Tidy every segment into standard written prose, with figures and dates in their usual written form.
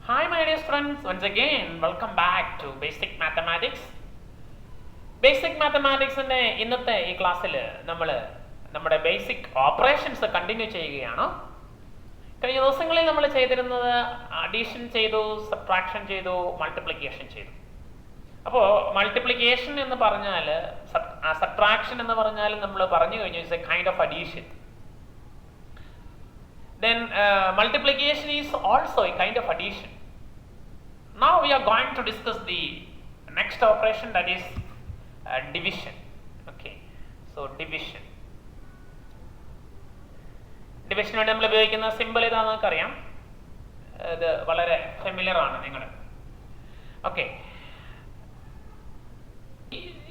Hi my dear friends, once again welcome back to Basic Mathematics. Basic Mathematics ന്റെ ഇന്നത്തെ ഈ ക്ലാസ്സിൽ നമ്മൾ നമ്മുടെ ബേസിക് ഓപ്പറേഷൻസ് കണ്ടിന്യൂ ചെയ്യുകയാണ്. കഴിഞ്ഞ ദിവസങ്ങളിൽ നമ്മൾ ചെയ്തിരുന്നത് അഡീഷൻ ചെയ്തു, സബ്ട്രാക്ഷൻ ചെയ്തു, മൾട്ടിപ്ലിക്കേഷൻ ചെയ്തു. അപ്പോൾ മൾട്ടിപ്ലിക്കേഷൻ എന്ന് പറഞ്ഞാൽ സബ്ട്രാക്ഷൻ എന്ന് പറഞ്ഞാൽ നമ്മൾ പറഞ്ഞു കഴിഞ്ഞു it's a kind of addition. Then multiplication is also a kind of addition. Now we are going to discuss the next operation, that is division. Okay, so division. Division വേണ്ടി നമ്മൾ ഉപയോഗിക്കുന്ന സിമ്പിൾ ഏതാണെന്ന് നമുക്കറിയാം. ഇത് വളരെ ഫെമിലിയർ ആണ് നിങ്ങൾ. Okay,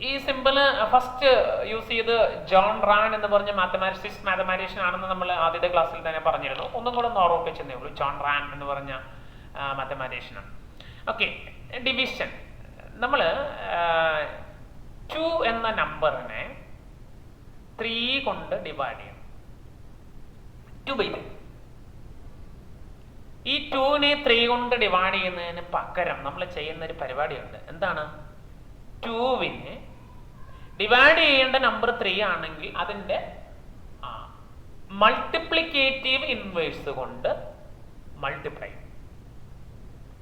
ഈ സിമ്പിള് ഫസ്റ്റ് യൂസ് ചെയ്ത് ജോൺ റാൻ എന്ന് പറഞ്ഞ മാത്തമാറ്റീഷ്യൻ ആണെന്ന് നമ്മൾ ആദ്യത്തെ ക്ലാസ്സിൽ തന്നെ പറഞ്ഞിരുന്നു. ഒന്നും കൂടെ ഒന്ന് ഓർമ്മിപ്പിച്ചതേ ഉള്ളൂ. ജോൺ റാൻ എന്ന് പറഞ്ഞ മാത്തമാറ്റീഷ്യനാണ്. Okay, division. നമ്മൾ 2 എന്ന നമ്പറിനെ 3 കൊണ്ട് ഡിവൈഡ് ചെയ്യണം. 2/3. ഈ 2നെ 3 കൊണ്ട് ഡിവൈഡ് ചെയ്യുന്നതിന് പകരം നമ്മൾ ചെയ്യുന്ന ഒരു പരിപാടിയുണ്ട്. എന്താണ്? 2വിനെ ഡിവൈഡ് ചെയ്യേണ്ട നമ്പർ 3 ആണെങ്കിൽ അതിൻ്റെ മൾട്ടിപ്ലിക്കേറ്റീവ് ഇൻവേഴ്സ് കൊണ്ട് മൾട്ടിപ്ലൈ.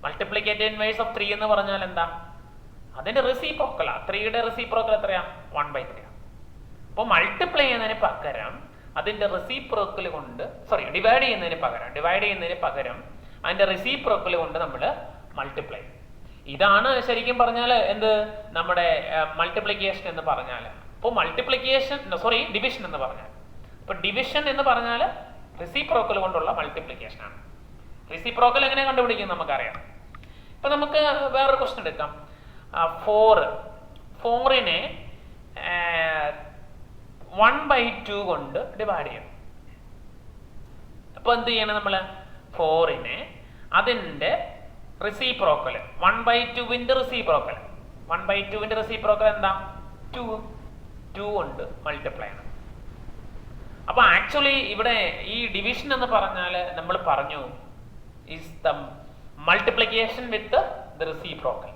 മൾട്ടിപ്ലിക്കേറ്റീവ് ഇൻവേഴ്സ് ഓഫ് 3 എന്ന് പറഞ്ഞാൽ എന്താ? അതിന്റെ റെസിപ്രോക്കലാ. 3യുടെ റെസിപ്രോക്കൽ എത്രയാ? 1/3. അപ്പോൾ മൾട്ടിപ്ലൈ ചെയ്യുന്നതിന് പകരം അതിന്റെ റെസിപ്രോക്കൽ കൊണ്ട് ഡിവൈഡ് ചെയ്യുന്നതിന് പകരം അതിന്റെ റെസിപ്രോക്കൽ കൊണ്ട് നമ്മൾ മൾട്ടിപ്ലൈ. ഇതാണ് ശരിക്കും പറഞ്ഞാൽ എന്ത് നമ്മുടെ മൾട്ടിപ്ലിക്കേഷൻ എന്ന് പറഞ്ഞാൽ. അപ്പോൾ ഡിവിഷൻ എന്ന് പറഞ്ഞാൽ, ഇപ്പൊ ഡിവിഷൻ എന്ന് പറഞ്ഞാൽ റെസിപ്രോക്കൽ കൊണ്ടുള്ള മൾട്ടിപ്ലിക്കേഷൻ ആണ്. റെസിപ്രോക്കൽ എങ്ങനെ കണ്ടുപിടിക്കും നമുക്കറിയാം. ഇപ്പൊ നമുക്ക് വേറൊരു ക്വസ്റ്റ്യൻ എടുക്കാം. 4നെ 1/2 കൊണ്ട് ഡിവൈഡ് ചെയ്യണം. അപ്പൊ എന്ത് ചെയ്യണം? നമ്മൾ 4നെ അതിന്റെ റെസിപ്രോക്കൽ 1/2ന്റെ റെസിപ്രോക്കൽ 1/2ന്റെ റെസിപ്രോക്കൽ എന്താ? 2 കൊണ്ട് മൾട്ടിപ്ലൈ ആണ്. അപ്പൊ ആക്ച്വലി ഇവിടെ ഈ ഡിവിഷൻ എന്ന് പറഞ്ഞാൽ നമ്മൾ പറഞ്ഞു is the multiplication with the reciprocal.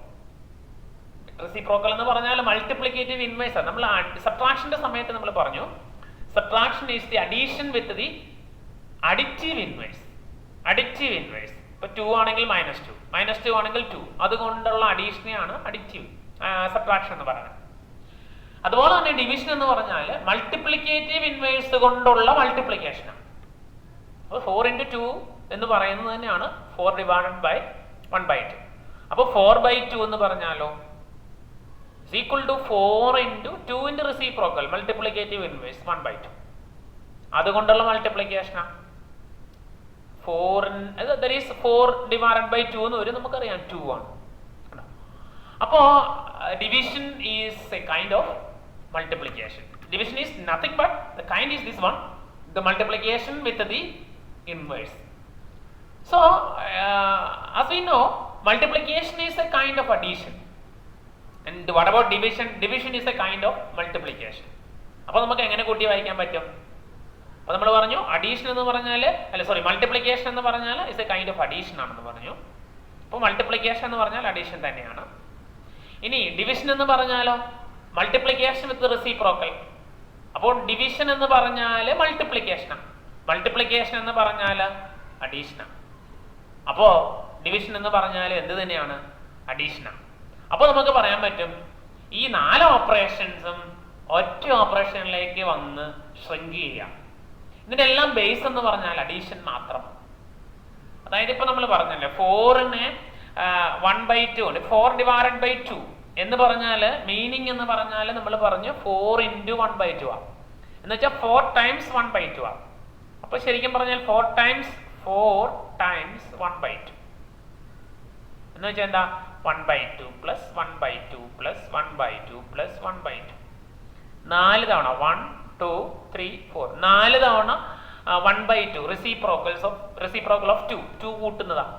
Reciprocal എന്ന് പറഞ്ഞാൽ മൾട്ടിപ്ലിക്കേറ്റീവ് ഇൻവേഴ്സ് ആണ്. നമ്മൾ സബ്ട്രാക്ഷന്റെ സമയത്ത് നമ്മൾ പറഞ്ഞു subtraction is the addition with the additive inverse. ഇപ്പൊ 2 ആണെങ്കിൽ -2 ആണെങ്കിൽ 2, അതുകൊണ്ടുള്ള അഡീഷനെയാണ് അഡിറ്റീവ് സബ്ട്രാക്ഷൻ എന്ന് പറയുന്നത്. അതുപോലെ തന്നെ ഡിവിഷൻ എന്ന് പറഞ്ഞാൽ മൾട്ടിപ്ലിക്കേറ്റീവ് ഇൻവേഴ്സ് കൊണ്ടുള്ള മൾട്ടിപ്ലിക്കേഷൻ ആണ്. അപ്പോൾ 4 × 2 എന്ന് പറയുന്നത് തന്നെയാണ് 4 / 1/2. അപ്പോൾ 4/2 എന്ന് പറഞ്ഞാലോ ഈക്വൽ ടു 4 × 2ന്റെ റെസിപ്രോക്കൽ മൾട്ടിപ്ലിക്കേറ്റീവ് ഇൻവേഴ്സ് 1/2. അതുകൊണ്ടുള്ള മൾട്ടിപ്ലിക്കേഷനാണ് 4 / 2 എന്ന് വരും. നമുക്കറിയാം 2 ആണ്. അപ്പോ division is A kind of multiplication. Division is nothing but the kind is this one, the multiplication with the inverse. So as we know, multiplication is a kind of addition, and what about division? Division is a kind of multiplication. അപ്പോൾ നമുക്ക് എങ്ങനെ കൂട്ടി വായിക്കാൻ പറ്റും? അപ്പോൾ നമ്മൾ പറഞ്ഞു addition എന്ന് പറഞ്ഞാൽ മൾട്ടിപ്ലിക്കേഷൻ എന്ന് പറഞ്ഞാൽ is a kind of addition ആണെന്ന് പറഞ്ഞു. അപ്പോൾ മൾട്ടിപ്ലിക്കേഷൻ എന്ന് പറഞ്ഞാൽ അഡീഷൻ തന്നെയാണ്. ഇനി ഡിവിഷൻ എന്ന് പറഞ്ഞാലോ മൾട്ടിപ്ലിക്കേഷൻ വിത്ത് റെസിപ്രോക്കൽ. അപ്പോൾ ഡിവിഷൻ എന്ന് പറഞ്ഞാൽ മൾട്ടിപ്ലിക്കേഷനാണ്, മൾട്ടിപ്ലിക്കേഷൻ എന്ന് പറഞ്ഞാൽ അഡീഷനാണ്. അപ്പോൾ ഡിവിഷൻ എന്ന് പറഞ്ഞാൽ എന്ത് തന്നെയാണ്? അഡീഷനാണ്. അപ്പോൾ നമുക്ക് പറയാൻ പറ്റും ഈ 4 ഓപ്പറേഷൻസും ഒറ്റ ഓപ്പറേഷനിലേക്ക് വന്ന് ഷ്രിങ്ക് ചെയ്യാം. ഇതിന്റെ എല്ലാം ബേസ് എന്ന് പറഞ്ഞാൽ അഡീഷൻ മാത്രം. അതായത് ഇപ്പൊ നമ്മൾ പറഞ്ഞല്ലേ 4നെ 1/2 ഉണ്ട്, 4 / 2 എന്ന് പറഞ്ഞാൽ മീനിങ് എന്ന് പറഞ്ഞാൽ നമ്മൾ പറഞ്ഞു 4 × 1/2 ആണ്. എന്ന് വെച്ചാൽ 4 × 1/2 ആണ്. അപ്പൊ ശരിക്കും പറഞ്ഞാൽ 4 × 1/2 എന്ന് വെച്ചാൽ എന്താ? 1/2 + 1/2 + 1/2 + 1/2. 4 തവണ 1 2 3 4 4 തവണ 1/2 റെസിപ്രോക്കൽ ഓഫ് 2 കൂട്ടുന്നതാണ്.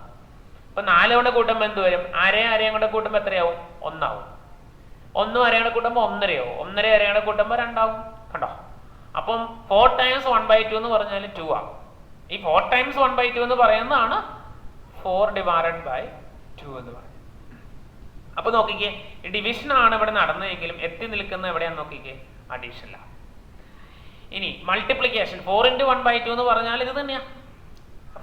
അപ്പൊ 4 കൊണ്ട് കൂട്ടുമ്പോൾ എന്ത് വരും? അരയും കൂടെ കൂട്ടുമ്പോൾ എത്രയാവും? 1 ആവും. 1 അരയും കൂടെ കൂട്ടുമ്പോൾ 1.5 ആവും. 1.5 അരയും കൂടെ കൂട്ടുമ്പോൾ 2 ആവും. കണ്ടോ? അപ്പം 4 × 1/2 എന്ന് പറഞ്ഞാൽ 2 ആവും. ഈ 4 × 1/2 എന്ന് പറയുന്നതാണ് 4 ഡിവൈഡഡ് ബൈ 2 എന്ന് പറയും. അപ്പൊ നോക്കിക്കേ, ഡിവിഷൻ ആണ് ഇവിടെ നടന്നതെങ്കിലും എത്തി നിൽക്കുന്ന എവിടെയാന്ന് നോക്കിക്കേ, അഡീഷനിലാണ്. ഇനി മൾട്ടിപ്ലിക്കേഷൻ 4 × 1/2 എന്ന് പറഞ്ഞാൽ ഇത് തന്നെയാണ്,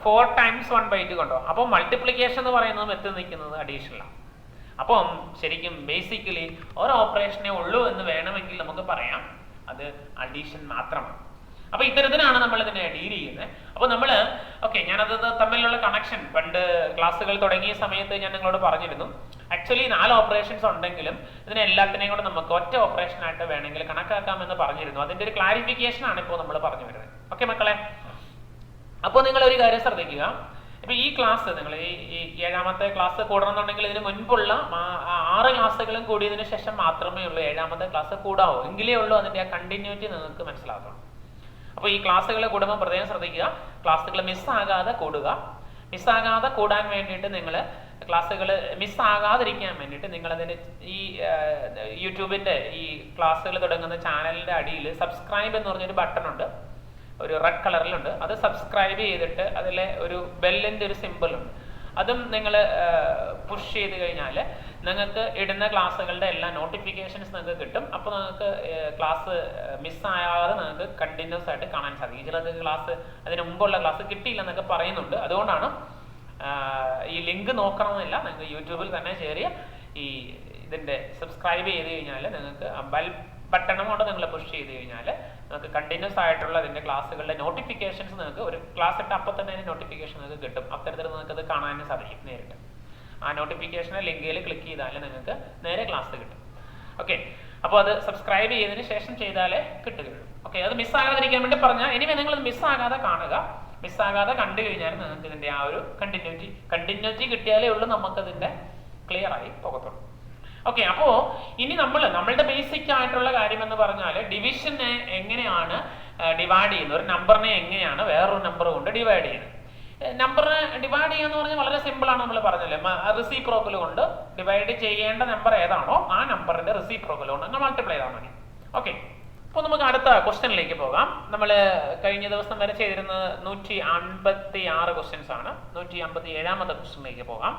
4 × 1/2 കണ്ടോ. അപ്പോൾ മൾട്ടിപ്ലിക്കേഷൻ എന്ന് പറയുന്നതും എത്തി നിൽക്കുന്നത് അഡീഷനിലാണ്. അപ്പം ശരിക്കും ബേസിക്കലി ഒരു ഓപ്പറേഷനേ ഉള്ളൂ എന്ന് വേണമെങ്കിൽ നമുക്ക് പറയാം, അത് അഡീഷൻ മാത്രമാണ്. അപ്പൊ ഇത്തരത്തിലാണ് നമ്മൾ ഇതിനെ ഡീൽ ചെയ്യുന്നത്. അപ്പോൾ നമ്മൾ ഞാനത് തമ്മിലുള്ള കണക്ഷൻ പണ്ട് ക്ലാസ്സുകൾ തുടങ്ങിയ സമയത്ത് ഞാൻ നിങ്ങളോട് പറഞ്ഞിരുന്നു. ആക്ച്വലി 4 ഓപ്പറേഷൻസ് ഉണ്ടെങ്കിലും ഇതിനെ എല്ലാത്തിനെയും കൂടെ നമുക്ക് ഒറ്റ ഓപ്പറേഷൻ ആയിട്ട് വേണമെങ്കിൽ കണക്കാക്കാമെന്ന് പറഞ്ഞിരുന്നു. അതിന്റെ ഒരു ക്ലാരിഫിക്കേഷൻ ആണ് ഇപ്പോൾ നമ്മൾ പറഞ്ഞു വരുന്നത്. ഓക്കെ മക്കളെ, അപ്പോൾ നിങ്ങൾ ഒരു കാര്യം ശ്രദ്ധിക്കുക. ഇപ്പൊ ഈ ക്ലാസ് നിങ്ങൾ ഈ 7ാമത്തെ ക്ലാസ് കൂടണമെന്നുണ്ടെങ്കിൽ ഇതിന് മുൻപുള്ള 6 ക്ലാസ്സുകളും കൂടിയതിനു ശേഷം മാത്രമേ ഉള്ളൂ 7ാമത്തെ ക്ലാസ് കൂടാവൂ. എങ്കിലേ ഉള്ളൂ അതിന്റെ ആ കണ്ടിന്യൂറ്റി നിങ്ങൾക്ക് മനസ്സിലാക്കണം. അപ്പോൾ ഈ ക്ലാസ്സുകൾ കൂടുമ്പോൾ പ്രത്യേകം ശ്രദ്ധിക്കുക, ക്ലാസ്സുകൾ മിസ്സാകാതെ കൂടുക. മിസ്സാകാതെ കൂടാൻ വേണ്ടിയിട്ട് നിങ്ങൾ ക്ലാസ്സുകൾ മിസ്സാകാതിരിക്കാൻ വേണ്ടിയിട്ട് നിങ്ങളതിന് ഈ യൂട്യൂബിന്റെ ഈ ക്ലാസ്സുകൾ തുടങ്ങുന്ന ചാനലിന്റെ അടിയിൽ സബ്സ്ക്രൈബ് എന്ന് പറഞ്ഞൊരു ബട്ടൺ ഉണ്ട്, ഒരു റെഡ് കളറിലുണ്ട്. അത് സബ്സ്ക്രൈബ് ചെയ്തിട്ട് അതിലെ ഒരു ബെല്ലിന്റെ ഒരു സിമ്പിൾ ഉണ്ട്, അതും നിങ്ങൾ പുഷ് ചെയ്ത് കഴിഞ്ഞാൽ നിങ്ങൾക്ക് ഇടുന്ന ക്ലാസ്സുകളുടെ എല്ലാ നോട്ടിഫിക്കേഷൻസ് നിങ്ങൾക്ക് കിട്ടും. അപ്പോൾ നിങ്ങൾക്ക് ക്ലാസ് മിസ്സാകാതെ നിങ്ങൾക്ക് കണ്ടിന്യൂസ് ആയിട്ട് കാണാൻ സാധിക്കും. ചിലത് ക്ലാസ് അതിന് മുമ്പുള്ള ക്ലാസ് കിട്ടിയില്ലെന്നൊക്കെ പറയുന്നുണ്ട്. അതുകൊണ്ടാണ് ഈ ലിങ്ക് നോക്കണമെന്നില്ല, നിങ്ങൾക്ക് യൂട്യൂബിൽ തന്നെ കയറിയ ഈ ഇതിൻ്റെ സബ്സ്ക്രൈബ് ചെയ്ത് കഴിഞ്ഞാൽ നിങ്ങൾക്ക് ബെൽ ബട്ടണും കൊണ്ട് നിങ്ങൾ പുഷ് ചെയ്ത് കഴിഞ്ഞാൽ നിങ്ങൾക്ക് കണ്ടിന്യൂസ് ആയിട്ടുള്ള അതിൻ്റെ ക്ലാസ്സുകളുടെ നോട്ടിഫിക്കേഷൻസ് നിങ്ങൾക്ക് ഒരു ക്ലാസ് ഇട്ട് അപ്പോൾ തന്നെ അതിന് നോട്ടിഫിക്കേഷൻ നിങ്ങൾക്ക് കിട്ടും. അത്തരത്തിൽ നിങ്ങൾക്ക് അത് കാണാനും സാധിക്കും നേരിട്ട്. ആ നോട്ടിഫിക്കേഷനെ ലിങ്കിൽ ക്ലിക്ക് ചെയ്താൽ നിങ്ങൾക്ക് നേരെ ക്ലാസ് കിട്ടും. ഓക്കെ, അപ്പോൾ അത് സബ്സ്ക്രൈബ് ചെയ്തതിന് ശേഷം ചെയ്താലേ കിട്ടുകയുള്ളൂ. ഓക്കെ, അത് മിസ്സാകാതിരിക്കാൻ വേണ്ടി പറഞ്ഞാൽ എനിവേ നിങ്ങൾ മിസ്സാകാതെ കാണുക. മിസ്സാകാതെ കണ്ടു കഴിഞ്ഞാൽ നിങ്ങൾക്ക് ഇതിൻ്റെ ആ ഒരു കണ്ടിന്യൂറ്റി കിട്ടിയാലേ ഉള്ളൂ നമുക്കതിൻ്റെ ക്ലിയർ ആയി പോകത്തുള്ളൂ. ഓക്കെ, അപ്പോൾ ഇനി നമ്മളുടെ ബേസിക് ആയിട്ടുള്ള കാര്യം എന്ന് പറഞ്ഞാൽ ഡിവിഷനെ എങ്ങനെയാണ് ഡിവൈഡ് ചെയ്യുന്നത്, ഒരു നമ്പറിനെ എങ്ങനെയാണ് വേറൊരു നമ്പർ കൊണ്ട് ഡിവൈഡ് ചെയ്യുന്നത്. നമ്പറിനെ ഡിവൈഡ് ചെയ്യുക എന്ന് പറഞ്ഞാൽ വളരെ സിമ്പിൾ ആണ്. നമ്മൾ പറഞ്ഞല്ലേ, റെസിപ്രോക്കൽ കൊണ്ട് ഡിവൈഡ് ചെയ്യേണ്ട നമ്പർ ഏതാണോ ആ നമ്പറിന്റെ റെസിപ്രോക്കൽ കൊണ്ട് നിങ്ങൾ മൾട്ടിപ്ലൈ ചെയ്താൽ മതി. ഓക്കെ, അപ്പോൾ നമുക്ക് അടുത്ത ക്വസ്റ്റ്യനിലേക്ക് പോകാം. നമ്മൾ കഴിഞ്ഞ ദിവസം വരെ ചെയ്തിരുന്ന 156 ക്വസ്റ്റ്യൻസ് ആണ്. 157ാമത്തെ ക്വസ്റ്റ്യനിലേക്ക് പോകാം.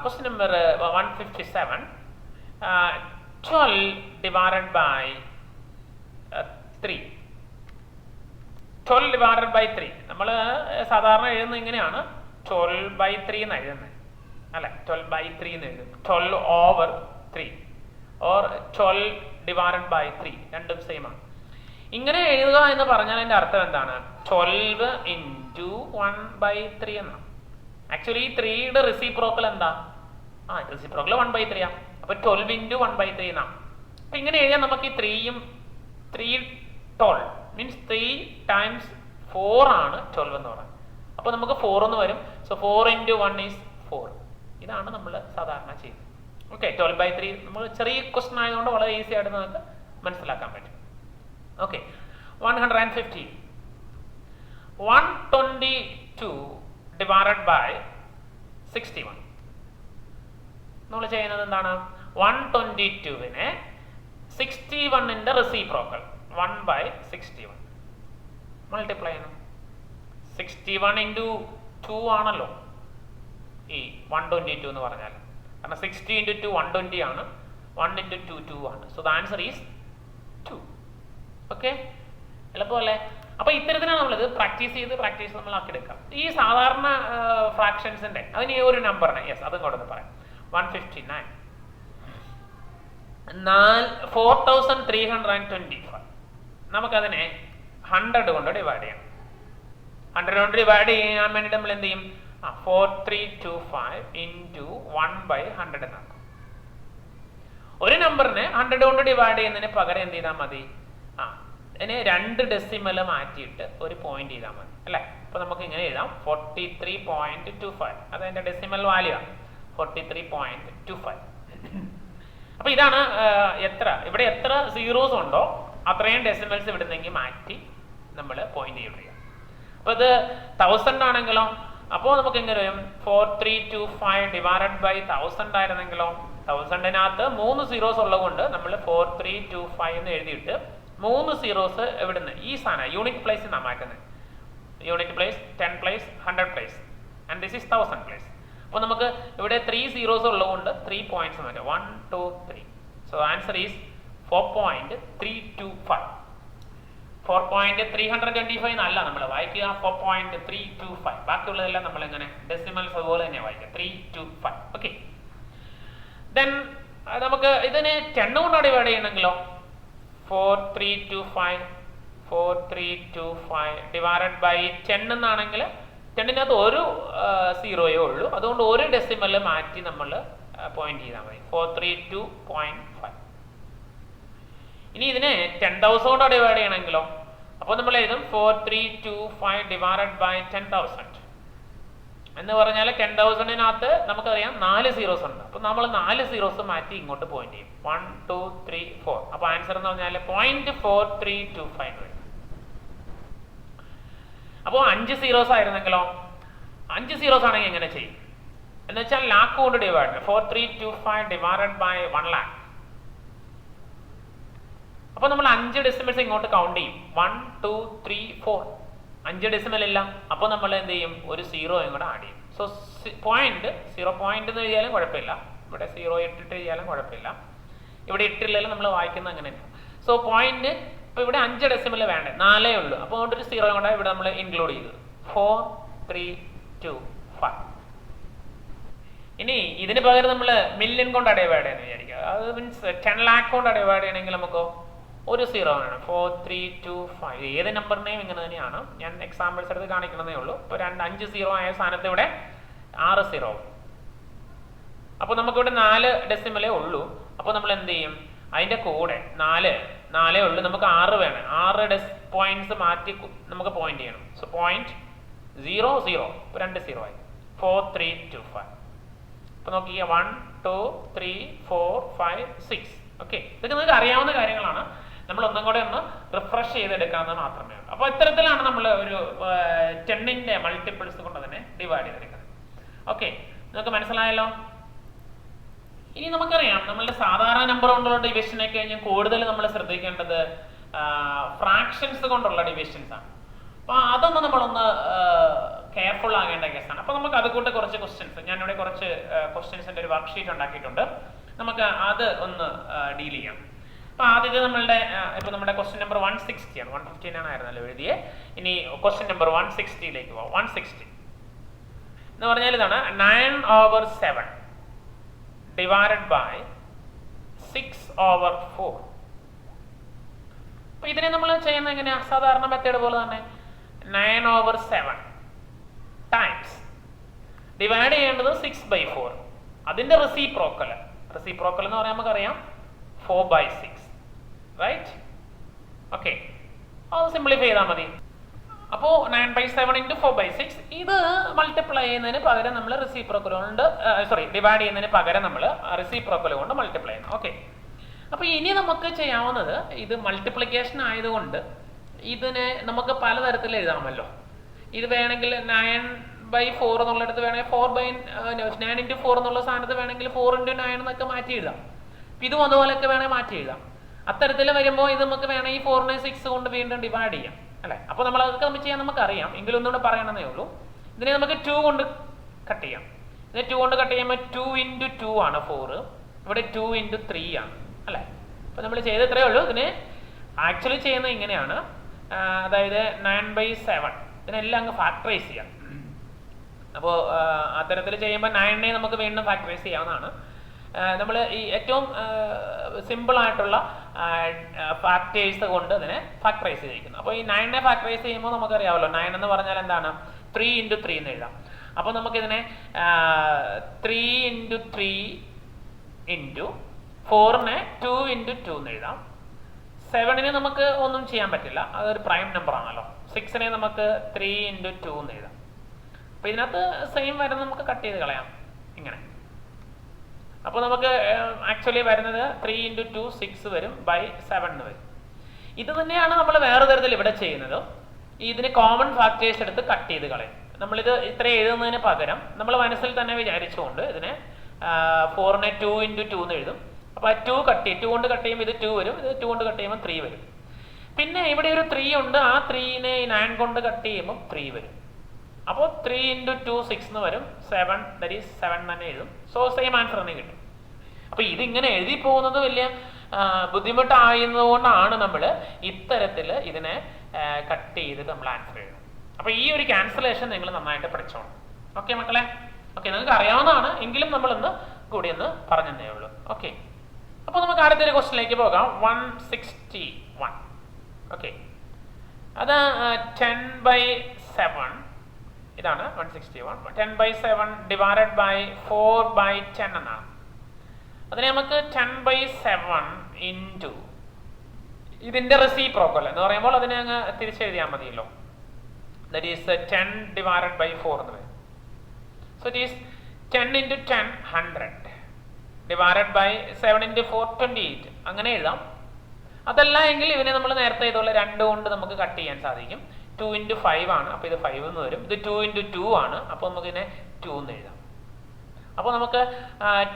Question number 157. 12 divided by 3. 12 divided by 3. നമ്മൾ സാധാരണ എഴുതുന്നത് ഇങ്ങനെയാണ്, 12/3 എന്ന് എഴുതുന്നത് അല്ലെ, 12/3 എന്ന് എഴുതും. 12 over 3 or 12 divided by 3 രണ്ടും സെയിം ആണ്. ഇങ്ങനെ എഴുതുക എന്ന് പറഞ്ഞാൽ അതിന്റെ അർത്ഥം എന്താണ്? 12 into 1/3 എന്നാണ്. ആക്ച്വലി ഈ 3യുടെ റെസിപ്രോക്കൽ എന്താ? റെസിപ്രോക്കൽ 1/3 ആണ്. അപ്പൊ 12 into 1/3 എന്നാണ്. അപ്പൊ ഇങ്ങനെ എഴുതാൻ നമുക്ക് ഈ 3യും 12 മീൻസ് 3 times 4 ആണ് 12 എന്ന് പറയുന്നത്. അപ്പൊ നമുക്ക് 4 എന്ന് വരും. So 4 into 1 is 4. ഇതാണ് നമ്മൾ സാധാരണ ചെയ്യുന്നത്. ഓക്കെ, 12/3 നമ്മൾ ചെറിയ ക്വസ്റ്റൻ ആയതുകൊണ്ട് വളരെ ഈസി ആയിട്ട് നമുക്ക് മനസ്സിലാക്കാൻ പറ്റും. ഓക്കെ, 150. 122 divided by 61. നമ്മൾ ചെയ്യുന്നത് എന്താണ്? 122നെ 61ന്റെ റെസിപ്രോക്കൽ 1/61 മൾട്ടിപ്ലൈ ചെയ്യണം. 61 into 2 ആണല്ലോ ഈ 122 എന്ന് പറഞ്ഞാൽ. കാരണം 60 into 2 120 ആണ്, 1 into 2 2 ആണ്. So the answer is 2. Okay, എളുപ്പമല്ലേ? അപ്പൊ ഇത്തരത്തിലാണ് നമ്മളിത് പ്രാക്ടീസ് നമ്മൾ ആക്കിയെടുക്കാം. ഈ സാധാരണ ഫ്രാക്ഷൻസിന്റെ അതിന് ഈ ഒരു നമ്പറിനെ അതും കൊണ്ടൊന്ന് പറയാം. 159 4325. നമുക്കതിനെ 100 കൊണ്ട് ഡിവൈഡ് ചെയ്യാം. 100 കൊണ്ട് ഡിവൈഡ് ചെയ്യാൻ വേണ്ടിയിട്ട് നമ്മൾ എന്ത് ചെയ്യും? 4325 into 1/100 എന്നാണ്. ഒരു നമ്പറിനെ 100 കൊണ്ട് ഡിവൈഡ് ചെയ്യുന്നതിന് പകരം എന്ത് ചെയ്താൽ മതി? അതിന് 2 ഡെസിമൽ മാറ്റിയിട്ട് ഒരു പോയിന്റ് ചെയ്താൽ മതി അല്ലേ. അപ്പൊ നമുക്ക് ഇങ്ങനെ എഴുതാം 43.25. അതതിന്റെ ഡെസിമൽ വാല്യൂ ആണ് 43.25. അപ്പൊ ഇതാണ് ഇവിടെ എത്ര സീറോസ് ഉണ്ടോ അത്രയും ഡെസിമൽസ് ഇവിടുന്നെങ്കിൽ മാറ്റി നമ്മൾ പോയിന്റ് ചെയ്യുക. അപ്പൊ ഇത് 1000 ആണെങ്കിലോ അപ്പോൾ നമുക്ക് എങ്ങനെ വരും? 4325 ഡിവൈഡഡ് ബൈ 1000 ആയിരുന്നെങ്കിലോ 1000-നകത്ത് 3 സീറോസ് ഉള്ളതുകൊണ്ട് നമ്മൾ 4325 എന്ന് എഴുതിയിട്ട് 3 സീറോസ് എവിടുന്ന് ഈ സാധനം യൂണിറ്റ് പ്ലേസ് നാം മാറ്റുന്നത്. Unit place 10 place 100 place and this is 1000 place. അപ്പോൾ നമുക്ക് ഇവിടെ 3 സീറോസ് ഉള്ളതുകൊണ്ട് 3 പോയിന്റ്സ് മാറ്റാം. 1 2 3. So answer is 4.325. 4.325 എന്നല്ല നമ്മൾ വായിക്കുക, 4.325. ബാക്കിയുള്ളതെല്ലാം നമ്മൾ എങ്ങനെ ഡെസിമൽസ് അതുപോലെ തന്നെ വായിക്കുക, 325. ഓക്കെ. ദെൻ നമുക്ക് ഇതിനെ 10 കൊണ്ട് ഡിവൈഡ് ചെയ്യണമെങ്കിലോ 4325 ഡിവൈഡഡ് ബൈ 10 എന്നാണെങ്കിൽ 10-നകത്ത് ഒരു സീറോയേ ഉള്ളൂ, അതുകൊണ്ട് ഒരു ഡെസിമൽ മാറ്റി നമ്മൾ പോയിന്റ് ചെയ്താൽ മതി. 432.5. ഇനി ഇതിനെ 10,000 കൊണ്ട് ഡിവൈഡ് ചെയ്യണമെങ്കിലോ അപ്പോൾ നമ്മൾ എഴുതും 4325 ഡിവൈഡഡ് ബൈ 10,000 എന്ന് പറഞ്ഞാൽ 10,000-നകത്ത് നമുക്കറിയാം 4 സീറോസ് ഉണ്ട്. അപ്പോൾ നമ്മൾ 4 സീറോസ് മാറ്റി ഇങ്ങോട്ട് പോയിന്റ് ചെയ്യും. 1 2 3 4. അപ്പോൾ ആൻസർ എന്ന് പറഞ്ഞാൽ 0.4325 വരും. അപ്പോൾ 5 സീറോസ് ആയിരുന്നെങ്കിലോ 5 സീറോസ് ആണെങ്കിൽ എങ്ങനെ ചെയ്യും എന്ന് വെച്ചാൽ ലാക്ക് കൊണ്ട് ഡിവൈഡ് 4325 ഡിവൈഡഡ് ബൈ 1 lakh. അപ്പോൾ നമ്മൾ 5 ഡെസിമൽസ് ഇങ്ങോട്ട് കൗണ്ട് ചെയ്യും. 1 2 3 4. 5 ഡെസിമൽ ഇല്ല, അപ്പോൾ നമ്മൾ എന്ത് ചെയ്യും, ഒരു സീറോ ഇങ്ങോട്ട് ആഡ് ചെയ്യും. സോ പോയിന്റ് 0 പോയിന്റ് എന്ന് എഴുതിയാലും കുഴപ്പമില്ല, ഇവിടെ 0 ഇട്ടിട്ട് എഴുതിയാലും കുഴപ്പമില്ല, ഇവിടെ ഇട്ടില്ലെങ്കിലും നമ്മൾ വായിക്കുന്നത് അങ്ങനെയല്ല. സോ പോയിന്റ് ഇപ്പോൾ ഇവിടെ 5 ഡെസിമൽ വേണ്ടേ, 4 ഉള്ളൂ, അപ്പോൾ അതുകൊണ്ട് ഒരു സീറോ കൊണ്ട് ഇവിടെ നമ്മൾ ഇൻക്ലൂഡ് ചെയ്തത്. 4325. ഇനി ഇതിന് പകരം നമ്മൾ മില്യൺ കൊണ്ട് ഡിവൈഡ് ചെയ്യാന്ന് വിചാരിക്കുക. അത് മീൻസ് 10 lakh കൊണ്ട് ഡിവൈഡ് ചെയ്യണമെങ്കിൽ നമുക്കോ ഒരു സീറോ വേണം. 4325. ഏത് നമ്പറിനെയും ഇങ്ങനെ തന്നെയാണ്, ഞാൻ എക്സാമ്പിൾസ് എടുത്ത് കാണിക്കണമെന്നേ ഉള്ളൂ. ഇപ്പോൾ 5 സീറോ ആയ സ്ഥാനത്ത് ഇവിടെ 6 സീറോ. അപ്പോൾ നമുക്കിവിടെ 4 ഡെസിമലേ ഉള്ളൂ. അപ്പോൾ നമ്മൾ എന്ത് ചെയ്യും, അതിൻ്റെ കൂടെ 4 ഉള്ളൂ, നമുക്ക് 6 വേണം. 6 പോയിന്റ്സ് മാറ്റി നമുക്ക് പോയിന്റ് ചെയ്യണം. സോ 0.00. ഇപ്പോൾ 2 സീറോ ആയി. 4325. അപ്പോൾ നോക്കിയ 1 2 3 4 5 6. ഓക്കെ, ഇതൊക്കെ നിങ്ങൾക്ക് അറിയാവുന്ന കാര്യങ്ങളാണ്, നമ്മൾ ഒന്നും കൂടെ ഒന്ന് റിഫ്രഷ് ചെയ്തെടുക്കാമെന്ന് മാത്രമേ ഉള്ളൂ. അപ്പോൾ ഇത്തരത്തിലാണ് നമ്മൾ ഒരു 10-ന്റെ മൾട്ടിപ്പിൾസ് കൊണ്ട് തന്നെ ഡിവൈഡ് ചെയ്തെടുക്കുന്നത്. ഓക്കെ, നിങ്ങൾക്ക് മനസ്സിലായല്ലോ. ഇനി നമുക്കറിയാം നമ്മളുടെ സാധാരണ നമ്പർ കൊണ്ടുള്ള ഡിവിഷനെ കഴിഞ്ഞ് കൂടുതൽ നമ്മൾ ശ്രദ്ധിക്കേണ്ടത് ഫ്രാക്ഷൻസ് കൊണ്ടുള്ള ഡിവിഷൻസ് ആണ്. അപ്പോൾ അതൊന്ന് നമ്മളൊന്ന് കെയർഫുൾ ആകേണ്ട കേസാണ്. അപ്പോൾ നമുക്ക് അതുകൂട്ട് കുറച്ച് ക്വസ്റ്റ്യൻസ്, ഞാനിവിടെ കുറച്ച് ക്വസ്റ്റ്യൻസിൻ്റെ ഒരു വർക്ക്ഷീറ്റ് ഉണ്ടാക്കിയിട്ടുണ്ട്, നമുക്ക് അത് ഒന്ന് ഡീൽ ചെയ്യാം. അപ്പോൾ ആദ്യത്തെ നമ്മളുടെ ഇപ്പോൾ നമ്മുടെ ക്വസ്റ്റ്യൻ നമ്പർ 160 ആണ്. 159 ആയിരുന്നല്ലോ എഴുതിയത്. ഇനി ക്വസ്റ്റ്യൻ നമ്പർ 160ലേക്ക് പോകാം. 160 എന്ന് പറഞ്ഞാൽ ഇതാണ് 9/7 ഡിവൈഡഡ് ബൈ 6/4. അപ്പോൾ ഇതിനെ നമ്മൾ ചെയ്യുന്നത് എങ്ങനെയാ, സാധാരണ മെത്തേഡ് പോലെ തന്നെ 9/7 ടൈംസ് ഡിവൈഡ് ചെയ്യേണ്ടത് 6/4. അതിന്റെ റെസിപ്രോക്കൽ എന്ന് പറയാൻ നമുക്കറിയാം 4/6, റൈറ്റ്? ഓക്കെ, അത് സിംപ്ലിഫൈ ചെയ്താൽ മതി. അപ്പോൾ 9/7 × 4/6. ഇത് മൾട്ടിപ്ലൈ ചെയ്യുന്നതിന് പകരം നമ്മൾ റെസിപ്രോക്കൽ കൊണ്ട് ഡിവൈഡ് ചെയ്യുന്നതിന് പകരം നമ്മൾ റെസിപ്രോക്കൽ കൊണ്ട് മൾട്ടിപ്ലൈ ചെയ്യണം. ഓക്കെ, അപ്പോൾ ഇനി നമുക്ക് ചെയ്യാവുന്നത്, ഇത് മൾട്ടിപ്ലിക്കേഷൻ ആയതുകൊണ്ട് ഇതിനെ നമുക്ക് പലതരത്തിൽ എഴുതാമല്ലോ. ഇത് വേണമെങ്കിൽ 9/4 എന്നുള്ളിടത്ത് വേണമെങ്കിൽ 9 × 4 എന്നുള്ള സ്ഥാനത്ത് വേണമെങ്കിൽ 4 × 9 എന്നൊക്കെ മാറ്റി എഴുതാം. ഇതും അതുപോലെയൊക്കെ വേണമെങ്കിൽ മാറ്റി എഴുതാം. അത്തരത്തിൽ വരുമ്പോൾ ഇത് നമുക്ക് വേണമെങ്കിൽ 4-നെ 6 കൊണ്ട് വീണ്ടും ഡിവൈഡ് ചെയ്യാം, അല്ലേ? അപ്പോൾ നമ്മൾ അതൊക്കെ ചെയ്യാൻ നമുക്കറിയാം, എങ്കിലും ഒന്നുകൂടെ പറയണമെന്നേ ഉള്ളൂ. ഇതിനെ നമുക്ക് 2 കൊണ്ട് കട്ട് ചെയ്യാം. ഇതിനെ 2 കൊണ്ട് കട്ട് ചെയ്യുമ്പോൾ 2 × 2 ആണ് 4, ഇവിടെ 2 × 3 ആണ്, അല്ലേ? അപ്പോൾ നമ്മൾ ചെയ്ത് ഇത്രയേ ഉള്ളൂ. ഇതിനെ ആക്ച്വലി ചെയ്യുന്നത് ഇങ്ങനെയാണ്, അതായത് 9/7 ഇതിനെല്ലാം അങ്ങ് ഫാക്ടറൈസ് ചെയ്യാം. അപ്പോൾ അത്തരത്തിൽ ചെയ്യുമ്പോൾ 9-നെ നമുക്ക് വീണ്ടും ഫാക്ടറൈസ് ചെയ്യാവുന്നതാണ്. നമ്മൾ ഈ ഏറ്റവും സിമ്പിൾ ആയിട്ടുള്ള ഫാക്ടേഴ്സ് കൊണ്ട് ഇതിനെ ഫാക്ടറൈസ് ചെയ്തിരിക്കുന്നു. അപ്പോൾ ഈ 9-നെ ഫാക്ടറൈസ് ചെയ്യുമ്പോൾ നമുക്കറിയാമല്ലോ, 9 എന്ന് പറഞ്ഞാൽ എന്താണ്, 3 × 3 എന്ന് എഴുതാം. അപ്പോൾ നമുക്കിതിനെ 3 × 3 × 4-നെ 2 × 2 എന്ന് എഴുതാം. 7-നെ നമുക്ക് ഒന്നും ചെയ്യാൻ പറ്റില്ല, അതൊരു പ്രൈം നമ്പർ ആണല്ലോ. 6-നെ നമുക്ക് 3 × 2 എന്ന് എഴുതാം. അപ്പോൾ ഇതിനകത്ത് സെയിം വരുന്നത് നമുക്ക് കട്ട് ചെയ്ത് കളയാം ഇങ്ങനെ. അപ്പോൾ നമുക്ക് ആക്ച്വലി വരുന്നത് 3 × 2 6 വരും, /7 വരും. ഇത് തന്നെയാണ് നമ്മൾ വേറെ തരത്തിൽ ഇവിടെ ചെയ്യുന്നത്. ഇതിന് കോമൺ ഫാക്ടേഴ്സ് എടുത്ത് കട്ട് ചെയ്ത് കളയും. നമ്മളിത് ഇത്ര എഴുതുന്നതിന് പകരം നമ്മൾ മനസ്സിൽ തന്നെ വിചാരിച്ചുകൊണ്ട് ഇതിനെ 4-നെ 2 × 2 എന്ന് എഴുതും. അപ്പോൾ 2 കൊണ്ട് കട്ട് ചെയ്യുമ്പോൾ ഇത് 2 വരും, ഇത് 2 കൊണ്ട് കട്ട് ചെയ്യുമ്പോൾ 3 വരും. പിന്നെ ഇവിടെ ഒരു 3 ഉണ്ട്, ആ 3-നെ 9 കൊണ്ട് കട്ട് ചെയ്യുമ്പോൾ 3 വരും. അപ്പോൾ 3 into 2 6 എന്ന് വരും. 7 ദാറ്റ് ഈസ് 7 തന്നെ എഴുതും. സോ സെയിം ആൻസർ തന്നെ കിട്ടും. അപ്പോൾ ഇതിങ്ങനെ എഴുതി പോകുന്നത് വലിയ ബുദ്ധിമുട്ടായിരുന്നതുകൊണ്ടാണ് നമ്മൾ ഇത്തരത്തിൽ ഇതിനെ കട്ട് ചെയ്തിട്ട് നമ്മൾ ആൻസർ എഴുതും. അപ്പോൾ ഈ ഒരു ക്യാൻസലേഷൻ നിങ്ങൾ നന്നായിട്ട് പഠിച്ചോണം. ഓക്കെ മക്കളെ? ഓക്കെ, നിങ്ങൾക്ക് അറിയാവുന്നതാണ് എങ്കിലും നമ്മളൊന്ന് കൂടി ഒന്ന് പറഞ്ഞതേ ഉള്ളൂ. ഓക്കെ, അപ്പോൾ നമുക്ക് ആദ്യത്തെ ഒരു ക്വസ്റ്റ്യനിലേക്ക് പോകാം. 161. ഓക്കെ, അത് 10/7 ഇതാണ് 161. 10/7 ഡിവൈഡഡ് ബൈ 4/10 എന്നാണ്. അതിനെ നമുക്ക് 10/7 ഇൻറ്റു ഇതിൻ്റെ റെസിപ്രോക്കൽ എന്ന് പറയുമ്പോൾ അതിനെ അങ്ങ് തിരിച്ചെഴുതിയാൽ മതിയല്ലോ. ദാറ്റ് ഈസ് 10 ഡിവൈഡഡ് ബൈ 4 എന്ന് വരും. So it is 10 into 10 100 divided by 7 into 4 28. അങ്ങനെ എഴുതാം. അതല്ല എങ്കിൽ ഇതിനെ നമ്മൾ നേരത്തെ ഇതുപോലെ 2 കൊണ്ട് നമുക്ക് കട്ട് ചെയ്യാൻ സാധിക്കും. 2 into 5 ആണ്, അപ്പോൾ ഇത് 5 എന്ന് വരും. ഇത് 2 into 2 ആണ്, അപ്പോൾ നമുക്ക് ഇതിനെ 2 എന്ന് എഴുതാം. അപ്പോൾ നമുക്ക്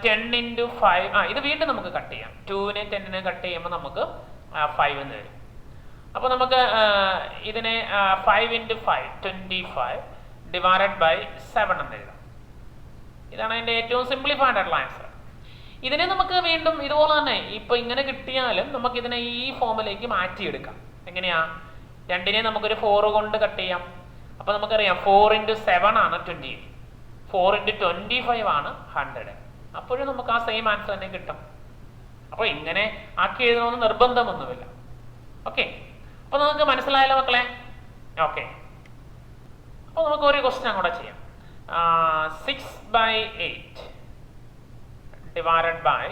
10 into 5 ഇത് വീണ്ടും നമുക്ക് കട്ട് ചെയ്യാം. 2നെ 10നെ കട്ട് ചെയ്യുമ്പോൾ നമുക്ക് 5 എന്ന് വരും. അപ്പോൾ നമുക്ക് ഇതിനെ 5 into 5 25 ഡിവൈഡഡ് ബൈ 7 എന്ന് എഴുതാം. ഇതാണ് അതിൻ്റെ ഏറ്റവും സിംപ്ലിഫൈഡ് ആയിട്ടുള്ള ആൻസർ. ഇതിനെ നമുക്ക് വീണ്ടും ഇതുപോലെ തന്നെ ഇപ്പോൾ ഇങ്ങനെ കിട്ടിയാലും നമുക്ക് ഇതിനെ ഈ ഫോമിലേക്ക് മാറ്റിയെടുക്കാം. എങ്ങനെയാ? 2നെ നമുക്കൊരു 4 കൊണ്ട് കട്ട് ചെയ്യാം. അപ്പോൾ നമുക്കറിയാം 4 into 7 ആണ് 20, 4 into 25 ആണ് 100. അപ്പോഴും നമുക്ക് ആ സെയിം ആൻസർ തന്നെ കിട്ടും. അപ്പോൾ ഇങ്ങനെ ആക്കി എഴുതണമെന്ന് നിർബന്ധമൊന്നുമില്ല. ഓക്കെ, അപ്പോൾ നമുക്ക് മനസ്സിലായല്ലോ മക്കളെ? ഓക്കെ, അപ്പോൾ നമുക്ക് ഒരു ക്വസ്റ്റ്യൻ കൂടെ ചെയ്യാം. 6/8 ഡിവൈഡഡ് ബൈ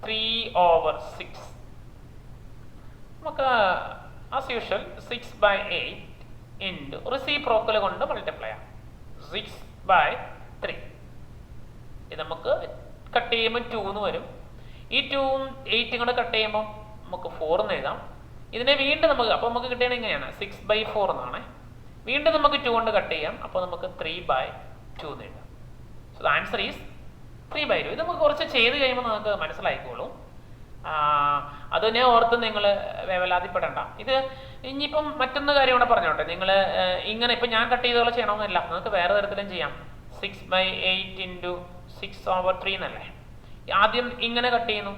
3/6. നമുക്ക് ആസ് യൂഷ്വൽ 6/8 ഇൻറ്റു റെസിപ്രോക്കൽ കൊണ്ട് മൾട്ടിപ്ലൈ ചെയ്യാം. 6/3. ഇത് നമുക്ക് കട്ട് ചെയ്യുമ്പോൾ 2 എന്ന് വരും. ഈ 2ഉം 8ഉം കൂടെ കട്ട് ചെയ്യുമ്പോൾ നമുക്ക് 4 എന്ന് എഴുതാം. ഇതിനെ വീണ്ടും നമുക്ക് അപ്പോൾ നമുക്ക് കിട്ടുകയാണ് ഇങ്ങനെയാണ് 6/4 എന്നാണ്. വീണ്ടും നമുക്ക് 2 കൊണ്ട് കട്ട് ചെയ്യാം. അപ്പോൾ നമുക്ക് 3/2 എന്ന് എഴുതാം. So the answer is 3/2. ഇത് നമുക്ക് കുറച്ച് ചെയ്ത് കഴിയുമ്പോൾ നമുക്ക് മനസ്സിലായിക്കോളും. അതിനെ ഓർത്ത് നിങ്ങൾ വേവലാതിപ്പെടണ്ട. ഇത് ഇനിയിപ്പം മറ്റൊന്ന് കാര്യം കൂടെ പറഞ്ഞോട്ടെ. നിങ്ങൾ ഇങ്ങനെ ഇപ്പം ഞാൻ കട്ട് ചെയ്തോളം ചെയ്യണമെന്നില്ല, നിങ്ങൾക്ക് വേറെ തരത്തിലും ചെയ്യാം. 6/8 ഇൻറ്റു 6/3 എന്നല്ലേ. ആദ്യം ഇങ്ങനെ കട്ട് ചെയ്യുന്നു,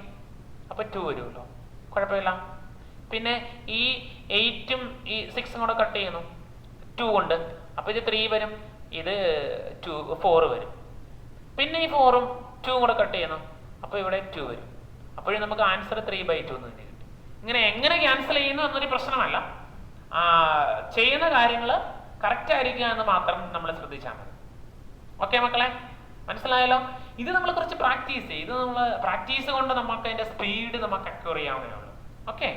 അപ്പോൾ 2 വരുമല്ലോ, കുഴപ്പമില്ല. പിന്നെ ഈ 8ഉം ഈ 6ഉം കൂടെ കട്ട് ചെയ്യുന്നു 2 കൊണ്ട്, അപ്പോൾ ഇത് 3 വരും, ഇത് 4 വരും. പിന്നെ ഈ 4ഉം 2ഉം കൂടെ കട്ട് ചെയ്യുന്നു, അപ്പോൾ ഇവിടെ 2 വരും. അപ്പോഴും നമുക്ക് ആൻസർ 3/2 എന്ന് തന്നെ കിട്ടും. ഇങ്ങനെ എങ്ങനെ ക്യാൻസൽ ചെയ്യുന്നു എന്നൊരു പ്രശ്നമല്ല, ചെയ്യുന്ന കാര്യങ്ങൾ കറക്റ്റ് ആയിരിക്കുക എന്ന് മാത്രം നമ്മൾ ശ്രദ്ധിച്ചാൽ മതി. ഓക്കെ മക്കളെ, മനസ്സിലായല്ലോ? ഇത് നമ്മൾ കുറച്ച് പ്രാക്ടീസ് ചെയ്യും. ഇത് നമ്മൾ പ്രാക്ടീസ് കൊണ്ട് നമുക്ക് അതിൻ്റെ സ്പീഡ് നമുക്ക് അക്യൂർ ചെയ്യാവുന്നേ ഉള്ളൂ. Okay,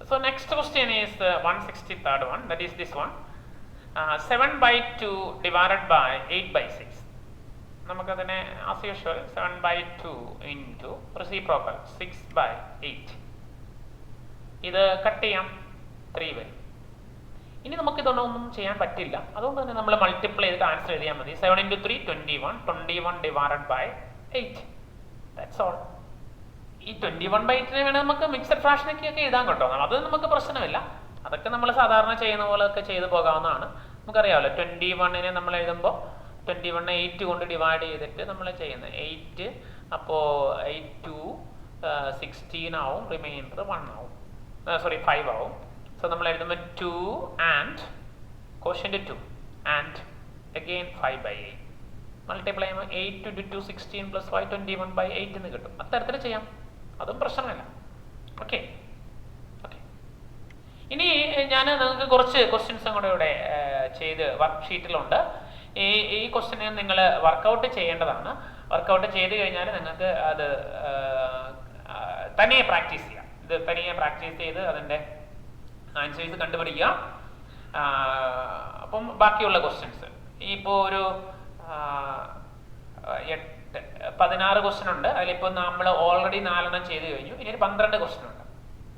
so next question is 163rd one, that is this one. 7/2 divided by 8/6. നമുക്കതിനെ ആസ് യൂഷ്വൽ 7/2 ഇൻറ്റു റെസിപ്രോക്കൽ 6/8. ഇത് കട്ട് ചെയ്യാം, 3 വരും. ഇനി നമുക്ക് ഇതൊന്നും ചെയ്യാൻ പറ്റില്ല, അതുകൊണ്ട് തന്നെ നമ്മൾ മൾട്ടിപ്ലൈ ചെയ്തിട്ട് ആൻസർ എഴുതിയാൽ മതി. 7 into 3 21, 21 divided by 8. That's all. ഈ 21/8 വേണമെങ്കിൽ നമുക്ക് മിക്സഡ് ഫ്രാക്ഷനൊക്കെ എഴുതാൻ കേട്ടോ, അത് നമുക്ക് പ്രശ്നമില്ല. അതൊക്കെ നമ്മൾ സാധാരണ ചെയ്യുന്ന പോലെ ഒക്കെ ചെയ്ത് പോകാവുന്നതാണ്. നമുക്കറിയാമല്ലോ 21നെ നമ്മൾ എഴുതുമ്പോൾ 21 8 കൊണ്ട് ഡിവൈഡ് ചെയ്തിട്ട് നമ്മൾ ചെയ്യുന്നത് 8. അപ്പോൾ 8 2 16 ആവും, റിമൈൻഡർ 1 ആവും, 5 ആവും. സോ നമ്മൾ എഴുതുമ്പോൾ 2 and quotient 2 and again 5/8 multiply ചെയ്യുമ്പോൾ 8 into 2 16 + 5 21/8 എന്ന് കിട്ടും. അത്തരത്തിൽ ചെയ്യാം, അതും പ്രശ്നമല്ല. ഓക്കെ ഓക്കെ, ഇനി ഞാൻ നിങ്ങൾക്ക് കുറച്ച് ക്വസ്റ്റ്യൻസും കൂടെ ഇവിടെ ചെയ്ത് വർക്ക് ഷീറ്റിലുണ്ട്. ഈ ക്വസ്റ്റ്യനെ നിങ്ങൾ വർക്കൗട്ട് ചെയ്യേണ്ടതാണ്. വർക്കൗട്ട് ചെയ്ത് കഴിഞ്ഞാൽ നിങ്ങൾക്ക് അത് തനിയെ പ്രാക്ടീസ് ചെയ്യാം. ഇത് തനിയെ പ്രാക്ടീസ് ചെയ്ത് അതിൻ്റെ ആൻസേഴ്സ് കണ്ടുപിടിക്കുക. അപ്പം ബാക്കിയുള്ള ക്വസ്റ്റ്യൻസ് ഇപ്പോൾ ഒരു 16 ക്വസ്റ്റ്യൻ ഉണ്ട്. അതിലിപ്പോൾ നമ്മൾ ഓൾറെഡി 4 ചെയ്ത് കഴിഞ്ഞു. ഇനി ഒരു 12 ക്വസ്റ്റ്യൻ ഉണ്ട്.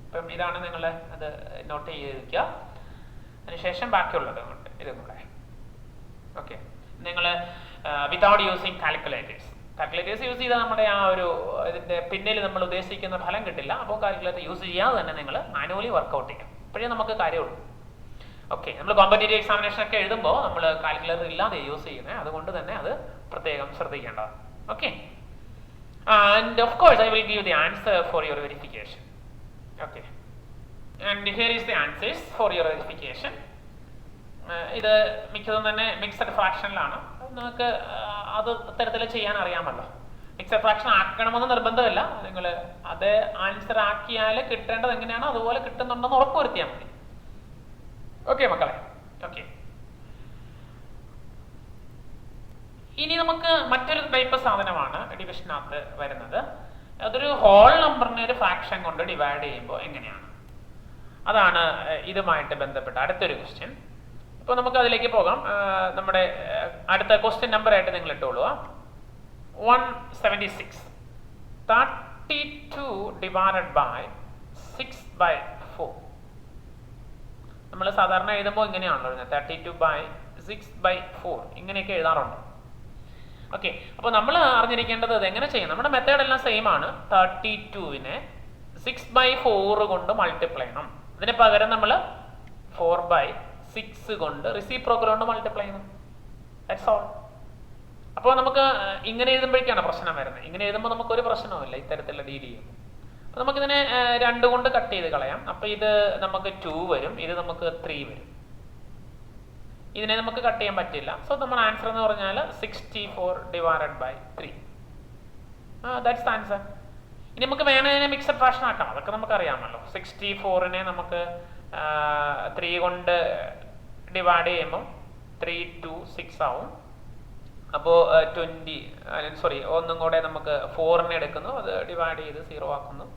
അപ്പം ഇതാണ് നിങ്ങൾ അത് നോട്ട് ചെയ്തിരിക്കുക. അതിനുശേഷം ബാക്കിയുള്ളത് ഉണ്ട് ഇതും കൂടെ. ഓക്കെ, നിങ്ങൾ വിതൗട്ട് യൂസിങ് കാൽക്കുലേറ്റേഴ്സ് യൂസ് ചെയ്താൽ നമ്മുടെ ആ ഒരു ഇതിൻ്റെ പിന്നിൽ നമ്മൾ ഉദ്ദേശിക്കുന്ന ഫലം കിട്ടില്ല. അപ്പോൾ കാൽക്കുലേറ്റർ യൂസ് ചെയ്യാതെ തന്നെ നിങ്ങൾ മാനുവലി വർക്കൗട്ട് ചെയ്യാം, അപ്പോഴേ നമുക്ക് കാര്യമുള്ളൂ. ഓക്കെ, നമ്മൾ കോമ്പറ്റേറ്റീവ് എക്സാമിനേഷൻ ഒക്കെ എഴുതുമ്പോൾ നമ്മൾ കാൽക്കുലേറ്റർ ഇല്ലാതെ യൂസ് ചെയ്യുന്നത്, അതുകൊണ്ട് തന്നെ അത് പ്രത്യേകം ശ്രദ്ധിക്കേണ്ടതാണ്. Okay, and of course I will give the answer for your verification. Okay, and here is the answers for your verification. ഇത് മിക്കതും തന്നെ മിക്സഡ് ഫ്രാക്ഷനിലാണ്. നിങ്ങൾക്ക് അത് അത്തരത്തിൽ ചെയ്യാൻ അറിയാമല്ലോ. മിക്സഡ് ഫ്രാക്ഷൻ ആക്കണമെന്ന് നിർബന്ധമില്ല. നിങ്ങൾ അത് ആൻസർ ആക്കിയാൽ കിട്ടേണ്ടത് എങ്ങനെയാണോ അതുപോലെ കിട്ടുന്നുണ്ടെന്ന് ഉറപ്പുവരുത്തിയാൽ മതി. ഓക്കെ മക്കളെ. ഓക്കെ, ഇനി നമുക്ക് മറ്റൊരു ടൈപ്പ് സാധനമാണ് ഡിവിഷനകത്ത് വരുന്നത്. അതൊരു ഹോൾ നമ്പറിനെ ഒരു ഫ്രാക്ഷൻ കൊണ്ട് ഡിവൈഡ് ചെയ്യുമ്പോൾ എങ്ങനെയാണ്, അതാണ് ഇതുമായിട്ട് ബന്ധപ്പെട്ട അടുത്തൊരു ക്വസ്റ്റ്യൻ. അപ്പോൾ നമുക്ക് അതിലേക്ക് പോകാം. നമ്മുടെ അടുത്ത ക്വസ്റ്റ്യൻ നമ്പർ ആയിട്ട് നിങ്ങൾ ഇട്ടോളുക. 176 32 ഡിവൈഡഡ് ബൈ 6/4. നമ്മൾ സാധാരണ എഴുതുമ്പോൾ ഇങ്ങനെയാണല്ലോ എഴുതുന്നത്, 32/6/4 ഇങ്ങനെയൊക്കെ എഴുതാറുണ്ട്. ഓക്കെ, അപ്പോൾ നമ്മൾ അറിഞ്ഞിരിക്കേണ്ടത് ഇത് എങ്ങനെ ചെയ്യും. നമ്മുടെ മെത്തേഡ് എല്ലാം സെയിം ആണ്. 32നെ 6/4 കൊണ്ട് മൾട്ടിപ്ലൈ ചെയ്യണം. ഇതിന് പകരം നമ്മൾ 4/6 കൊണ്ട് റെസിപ്രോക്കൽ കൊണ്ട് മൾട്ടിപ്ലൈ ചെയ്യണം. That's all. അപ്പോൾ നമുക്ക് ഇങ്ങനെ എഴുതുമ്പോഴേക്കാണ് പ്രശ്നം വരുന്നത്. ഇങ്ങനെ എഴുതുമ്പോൾ നമുക്കൊരു പ്രശ്നവുമില്ല ഇത്തരത്തിലുള്ള ഡീൽ ചെയ്യുമ്പോൾ. അപ്പോൾ നമുക്കിതിനെ 2 കൊണ്ട് കട്ട് ചെയ്ത് കളയാം. അപ്പോൾ ഇത് നമുക്ക് 2 വരും, ഇത് നമുക്ക് 3 വരും. ഇതിനെ നമുക്ക് കട്ട് ചെയ്യാൻ പറ്റില്ല. സോ നമ്മുടെ ആൻസർ എന്ന് പറഞ്ഞാൽ 64 divided by 3. That's the answer. ഇനി നമുക്ക് വേണതിനെ മിക്സഡ് ഫ്രാക്ഷൻ ആക്കാം, അതൊക്കെ നമുക്ക് അറിയാമല്ലോ. 64നെ നമുക്ക് 3 കൊണ്ട് ഡിവൈഡ് ചെയ്യുമ്പോൾ 3 2 6 ആവും. അപ്പോൾ 20 ഒന്നും കൂടെ നമുക്ക് 4നെ എടുക്കുന്നു, അത് ഡിവൈഡ് ചെയ്ത് 0 ആക്കുന്നു.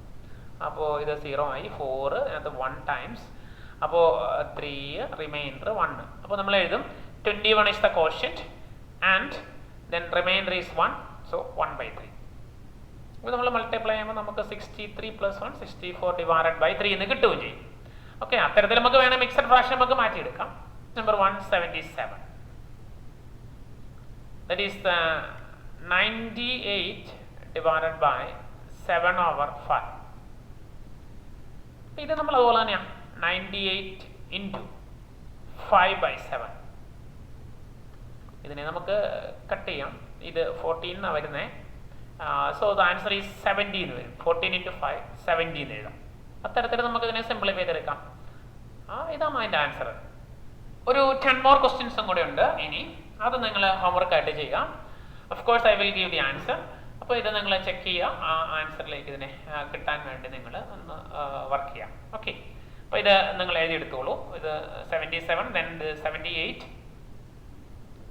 അപ്പോൾ ഇത് 0 ആയി. 4 അതിനകത്ത് 1 ടൈംസ്, അപ്പോൾ 3 റിമൈൻഡർ 1. അപ്പോൾ നമ്മൾ എഴുതും 21 is the quotient and then remainder is 1, so 1/3. അപ്പോൾ നമ്മൾ മൾട്ടിപ്ലൈ ചെയ്യുമ്പോൾ നമുക്ക് 63 + 1 64 ഡിവൈഡഡ് ബൈ 3 എന്ന് കിട്ടുകയും ചെയ്യും. ഓക്കെ, അത്തരത്തിൽ നമുക്ക് വേണം മിക്സഡ് ഫ്രാക്ഷൻ നമുക്ക് മാറ്റിയെടുക്കാം. Number 177, that is 98 divided by 7/5. ഇത് നമ്മൾ അതുപോലെ തന്നെയാണ്, 98 into 5/7. ഇതിനെ നമുക്ക് കട്ട് ചെയ്യാം. ഇത് 14 വരുന്നത്. സോ ദ ആൻസർ ഈസ് 17 വരും. 14 into 5 17 എഴുതാം. അത്തരത്തിൽ നമുക്ക് ഇതിനെ സിംപ്ലിഫൈ ചെയ്തെടുക്കാം. ഇതാണ് അതിൻ്റെ ആൻസർ. ഒരു 10 more ക്വസ്റ്റ്യൻസും കൂടെ ഉണ്ട് ഇനി. അത് നിങ്ങൾ ഹോംവർക്ക് ആയിട്ട് ചെയ്യുക. Of course I will give the answer. അപ്പോൾ ഇത് നിങ്ങൾ ചെക്ക് ചെയ്യുക. ആ ആൻസറിലേക്ക് ഇതിനെ കിട്ടാൻ വേണ്ടി നിങ്ങൾ ഒന്ന് വർക്ക് ചെയ്യാം. ഓക്കെ, അപ്പോൾ ഇത് നിങ്ങൾ എഴുതിയെടുത്തോളൂ. ഇത് 77, then 78,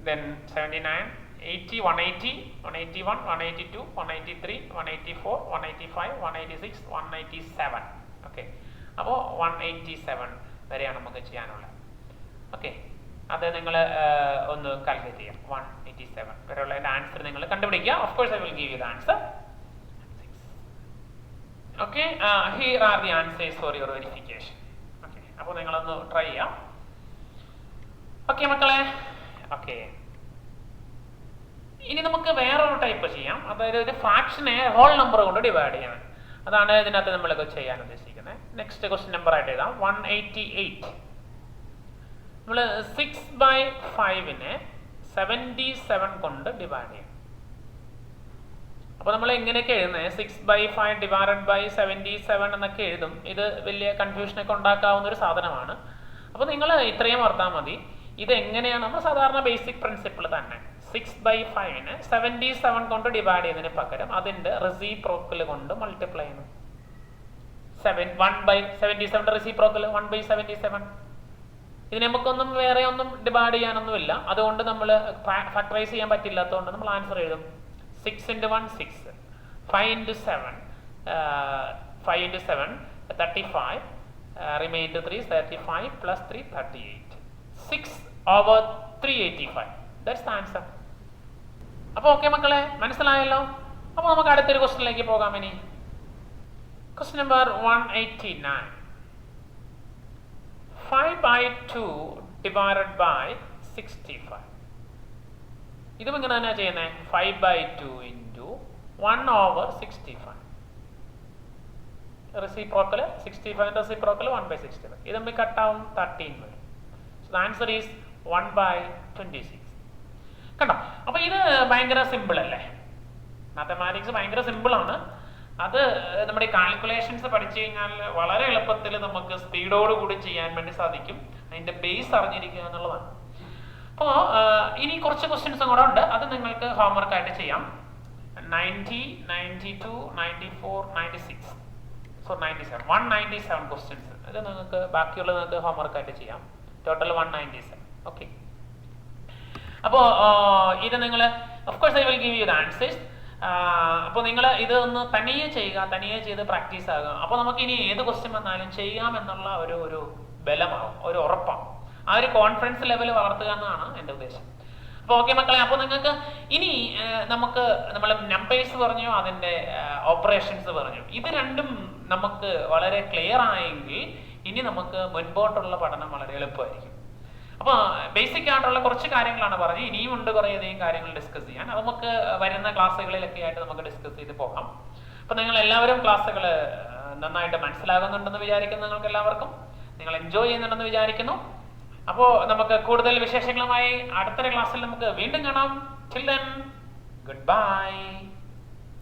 then 79, 80, 180, 181, 182, 183, 184, 185, 186, 197. ഓക്കെ, അപ്പോൾ 187 വരെയാണ് നമുക്ക് ചെയ്യാനുള്ളത്. ഓക്കെ, അത് നിങ്ങൾ ഒന്ന് കാൽക്കുലേറ്റ് ചെയ്യാം. 187 വരെയുള്ള ആൻസർ നിങ്ങൾ കണ്ടുപിടിക്കുക. Of course I will give you the answer. Okay, here are the answers for your verification. Okay, അപ്പോൾ നിങ്ങളൊന്ന് ട്രൈ ചെയ്യാം. ഓക്കെ മക്കളെ. ഓക്കെ, ഇനി നമുക്ക് വേറൊരു ടൈപ്പ് ചെയ്യാം. അതായത് ഒരു ഫ്രാക്ഷനെ ഹോൾ നമ്പർ കൊണ്ട് ഡിവൈഡ് ചെയ്യണം. അതാണ് ഇതിനകത്ത് നമ്മളൊക്കെ ചെയ്യാൻ ഉദ്ദേശിക്കുന്നത്. നെക്സ്റ്റ് ക്വസ്റ്റ്യൻ നമ്പർ ആയിട്ട് എഴുതാം. 188. നമ്മൾ 6/5നെ 77 കൊണ്ട് ഡിവൈഡ് ചെയ്യും. അപ്പോൾ നമ്മൾ എങ്ങനെയൊക്കെ എഴുതുന്നത്, 6/5 ഡിവൈഡഡ് ബൈ 77 എന്നൊക്കെ എഴുതും. ഇത് വലിയ കൺഫ്യൂഷനൊക്കെ ഉണ്ടാക്കാവുന്ന ഒരു സാധനമാണ്. അപ്പോൾ നിങ്ങൾ ഇത്രയും ഓർത്താൽ മതി. ഇത് എങ്ങനെയാണ് നമ്മൾ സാധാരണ ബേസിക് പ്രിൻസിപ്പിൾ തന്നെ. 6/5നെ 77 കൊണ്ട് ഡിവൈഡ് ചെയ്യുന്നതിന് പകരം അതിൻ്റെ റെസിപ്രോക്കൽ കൊണ്ട് മൾട്ടിപ്ലൈ ചെയ്യണം. 1/77 റെസിപ്രോക്കൽ 1/77. ഇതിനെ നമുക്കൊന്നും വേറെ ഒന്നും ഡിവൈഡ് ചെയ്യാനൊന്നുമില്ല. അതുകൊണ്ട് നമ്മൾ ഫാക്ടറൈസ് ചെയ്യാൻ പറ്റില്ലാത്തതുകൊണ്ട് നമ്മൾ ആൻസർ എഴുതും 6 into 1 6, 5 into 7 5 into 7 35, remainder 3 35 plus 3 38, 6/385. That's the answer. അപ്പോൾ ഓക്കെ മക്കളെ, മനസ്സിലായല്ലോ. അപ്പോൾ നമുക്ക് അടുത്തൊരു ക്വസ്റ്റ്യനിലേക്ക് പോകാം. ഇനി ക്വസ്റ്റ്യൻ നമ്പർ 189. 5/2 divided by 65. ഇതും ഇങ്ങനെ തന്നെയാണ് ചെയ്യുന്നത്. 5/2 into 1/65. Reciprocal 65 reciprocal 1/65. ഇത് തമ്മിൽ കട്ടാവും 13 വരും. So the answer is 1/26. കണ്ടോ? അപ്പോൾ ഇത് ഭയങ്കര സിമ്പിൾ അല്ലേ? മാത്തമാറ്റിക്സ് ഭയങ്കര സിമ്പിളാണ്. അത് നമ്മുടെ കാൽക്കുലേഷൻസ് പഠിച്ചു കഴിഞ്ഞാൽ വളരെ എളുപ്പത്തിൽ നമുക്ക് സ്പീഡോടുകൂടി ചെയ്യാൻ വേണ്ടി സാധിക്കും. അതിൻ്റെ ബേസ് അറിഞ്ഞിരിക്കുക എന്നുള്ളതാണ്. അപ്പോൾ ഇനി കുറച്ച് ക്വസ്റ്റ്യൻസും കൂടെ ഉണ്ട്. അത് നിങ്ങൾക്ക് ഹോംവർക്ക് ആയിട്ട് ചെയ്യാം. 90, 92, 94, 96. So 97, 197 questions. ഇത് നിങ്ങൾക്ക് ബാക്കിയുള്ളത് നിങ്ങൾക്ക് ഹോംവർക്ക് ആയിട്ട് ചെയ്യാം. ടോട്ടൽ 197. ഓക്കെ. അപ്പോൾ ഇത് നിങ്ങൾ of course I will give you the answers. അപ്പോൾ നിങ്ങൾ ഇത് ഒന്ന് തനിയെ ചെയ്യുക, തനിയെ ചെയ്ത് പ്രാക്ടീസ് ആകുക. അപ്പോൾ നമുക്ക് ഇനി ഏത് ക്വസ്റ്റ്യൻ വന്നാലും ചെയ്യാമെന്നുള്ള ഒരു ബലമാവും, ഒരു ഉറപ്പാവും. ആ ഒരു കോൺഫിഡൻസ് ലെവൽ വളർത്തുക എന്നാണ് എൻ്റെ ഉദ്ദേശം. അപ്പോൾ ഓക്കെ മക്കളെ, അപ്പോൾ നിങ്ങൾക്ക് ഇനി നമുക്ക് നമ്മൾ നമ്പേഴ്സ് പറഞ്ഞു, അതിൻ്റെ ഓപ്പറേഷൻസ് പറഞ്ഞു. ഇത് രണ്ടും നമുക്ക് വളരെ ക്ലിയർ ആയെങ്കിൽ ഇനി നമുക്ക് മുൻപോട്ടുള്ള പഠനം വളരെ എളുപ്പമായിരിക്കും. അപ്പോൾ ബേസിക് ആയിട്ടുള്ള കുറച്ച് കാര്യങ്ങളാണ് പറഞ്ഞത്. ഇനിയും ഉണ്ട് കുറേയധികം കാര്യങ്ങൾ ഡിസ്കസ് ചെയ്യാൻ. അത് നമുക്ക് വരുന്ന ക്ലാസ്സുകളിലൊക്കെ ആയിട്ട് നമുക്ക് ഡിസ്കസ് ചെയ്ത് പോകാം. അപ്പോൾ നിങ്ങൾ എല്ലാവരും ക്ലാസ്സുകൾ നന്നായിട്ട് മനസ്സിലാകുന്നുണ്ടെന്ന് വിചാരിക്കുന്നു. നിങ്ങൾക്ക് എല്ലാവർക്കും നിങ്ങൾ എൻജോയ് ചെയ്യുന്നുണ്ടെന്ന് വിചാരിക്കുന്നു. അപ്പോൾ നമുക്ക് കൂടുതൽ വിശേഷങ്ങളുമായി അടുത്തൊരു ക്ലാസ്സിൽ നമുക്ക് വീണ്ടും കാണാം. Till then, goodbye.